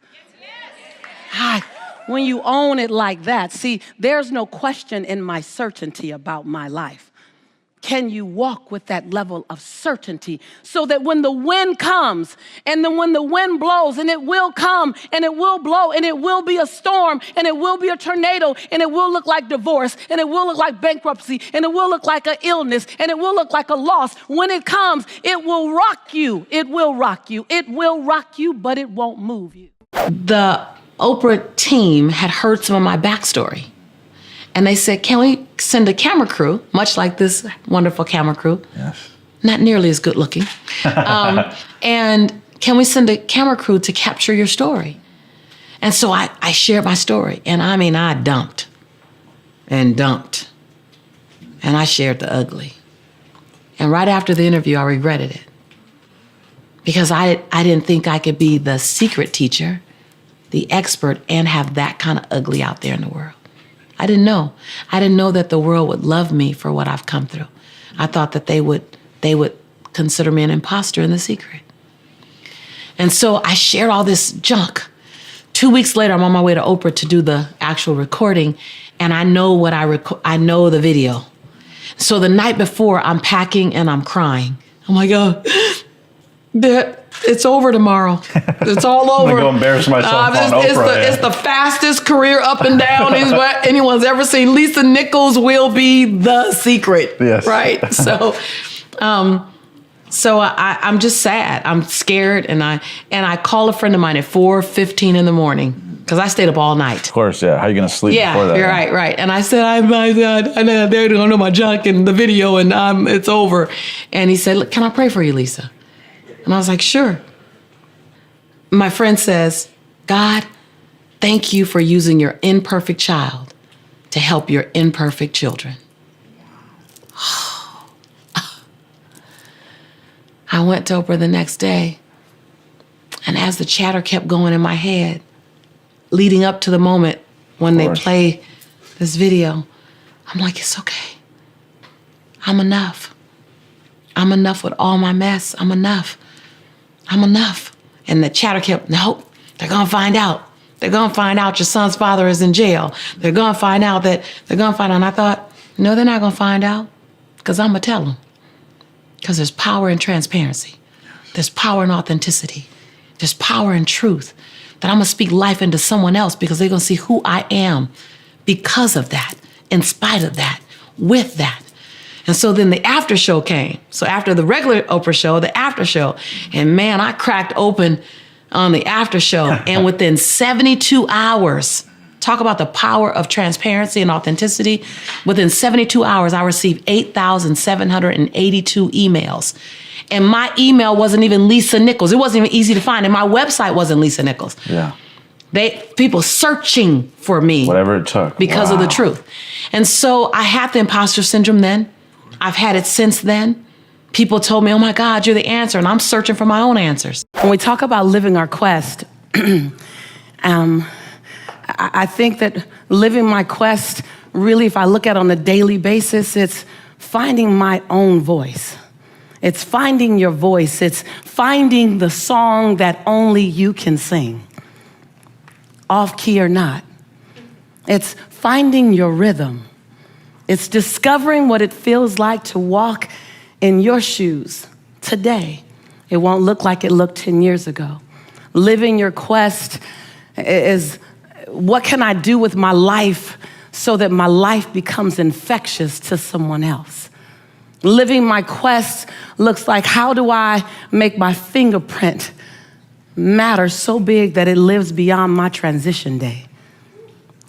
When you own it like that, see, there's no question in my certainty about my life. Can you walk with that level of certainty so that when the wind comes and then when the wind blows, and it will come and it will blow and it will be a storm and it will be a tornado and it will look like divorce and it will look like bankruptcy and it will look like an illness and it will look like a loss. When it comes, it will rock you. It will rock you. It will rock you, but it won't move you. The Oprah team had heard some of my backstory. And they said, can we send a camera crew, much like this wonderful camera crew, not nearly as good looking. And can we send a camera crew to capture your story? And so I shared my story. And I mean, I dumped. And I shared the ugly. And right after the interview, I regretted it. Because I didn't think I could be the secret teacher, the expert, and have that kind of ugly out there in the world. I didn't know. I didn't know that the world would love me for what I've come through. I thought that they would consider me an imposter in the secret. And so I shared all this junk. 2 weeks later, I'm on my way to Oprah to do the actual recording, and I know I know the video. So the night before, I'm packing and I'm crying. I'm like, oh, it's over tomorrow. It's all over. I'm gonna go embarrass myself on Oprah. It's the fastest career up and down anyone's ever seen. Lisa Nichols will be the secret. Yes. Right. So, I'm just sad. I'm scared, and I call a friend of mine at 4:15 in the morning because I stayed up all night. Of course, yeah. How are you gonna sleep before that? Yeah, right. And I said, I know they don't know my junk and the video, and it's over. And he said, look, can I pray for you, Lisa? And I was like, sure. My friend says, God, thank you for using your imperfect child to help your imperfect children. I went to Oprah the next day, and as the chatter kept going in my head, leading up to the moment when they play this video, I'm like, it's okay. I'm enough. I'm enough with all my mess. I'm enough. And the chatter kept, nope, they're gonna find out. They're gonna find out your son's father is in jail. They're gonna find out. And I thought, no, they're not gonna find out, because I'm gonna tell them. Because there's power in transparency. There's power in authenticity. There's power in truth. That I'm gonna speak life into someone else because they're gonna see who I am because of that, in spite of that, with that. And so then the after show came. So after the regular Oprah show, the after show. And man, I cracked open on the after show. And within 72 hours, talk about the power of transparency and authenticity. Within 72 hours, I received 8,782 emails. And my email wasn't even Lisa Nichols. It wasn't even easy to find. And my website wasn't Lisa Nichols. Yeah. People searching for me. Whatever it took. Because of the truth. And so I had the imposter syndrome then. I've had it since then. People told me, oh my God, you're the answer. And I'm searching for my own answers. When we talk about living our quest, I think that living my quest, really, if I look at it on a daily basis, it's finding my own voice. It's finding your voice. It's finding the song that only you can sing, off key or not. It's finding your rhythm. It's discovering what it feels like to walk in your shoes today. It won't look like it looked 10 years ago. Living your quest is, what can I do with my life so that my life becomes infectious to someone else? Living my quest looks like, how do I make my fingerprint matter so big that it lives beyond my transition day?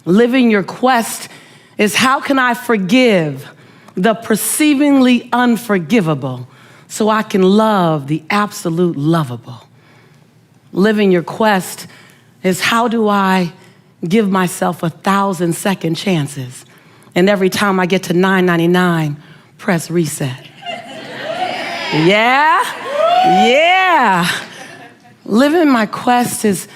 Living your quest is, how can I forgive the perceivingly unforgivable so I can love the absolute lovable? Living your quest is, how do I give myself 1,000 second chances, and every time I get to 999, press reset? Yeah. Living my quest is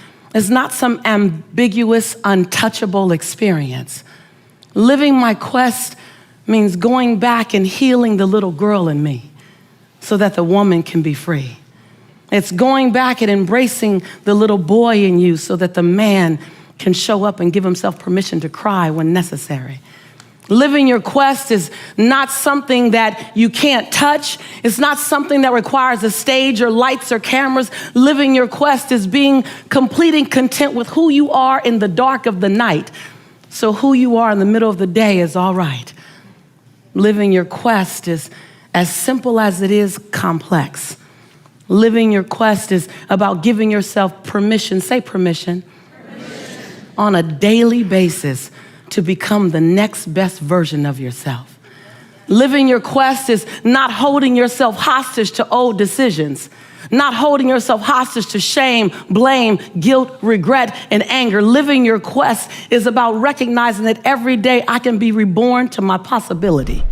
not some ambiguous, untouchable experience. Living my quest means going back and healing the little girl in me so that the woman can be free. It's going back and embracing the little boy in you so that the man can show up and give himself permission to cry when necessary. Living your quest is not something that you can't touch. It's not something that requires a stage or lights or cameras. Living your quest is being complete and content with who you are in the dark of the night. So who you are in the middle of the day is all right. Living your quest is as simple as it is complex. Living your quest is about giving yourself permission, say permission, on a daily basis to become the next best version of yourself. Living your quest is not holding yourself hostage to old decisions, not holding yourself hostage to shame, blame, guilt, regret, and anger. Living your quest is about recognizing that every day I can be reborn to my possibility.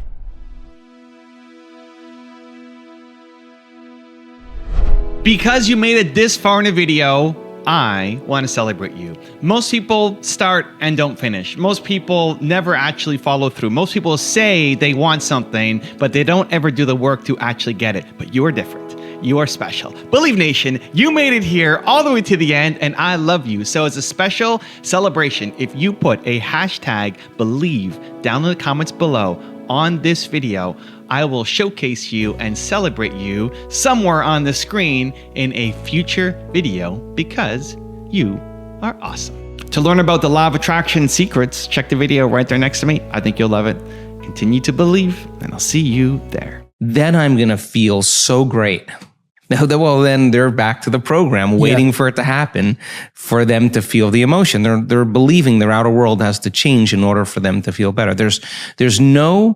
Because you made it this far in a video, I want to celebrate you. Most people start and don't finish. Most people never actually follow through. Most people say they want something, but they don't ever do the work to actually get it. But you are different. You are special. Believe Nation, you made it here all the way to the end, and I love you. So as a special celebration, if you put a hashtag believe down in the comments below on this video, I will showcase you and celebrate you somewhere on the screen in a future video because you are awesome. To learn about the law of attraction secrets, check the video right there next to me. I think you'll love it. Continue to believe, and I'll see you there. Then I'm going to feel so great. Well, then they're back to the program, waiting for it to happen, for them to feel the emotion. They're believing their outer world has to change in order for them to feel better. There's no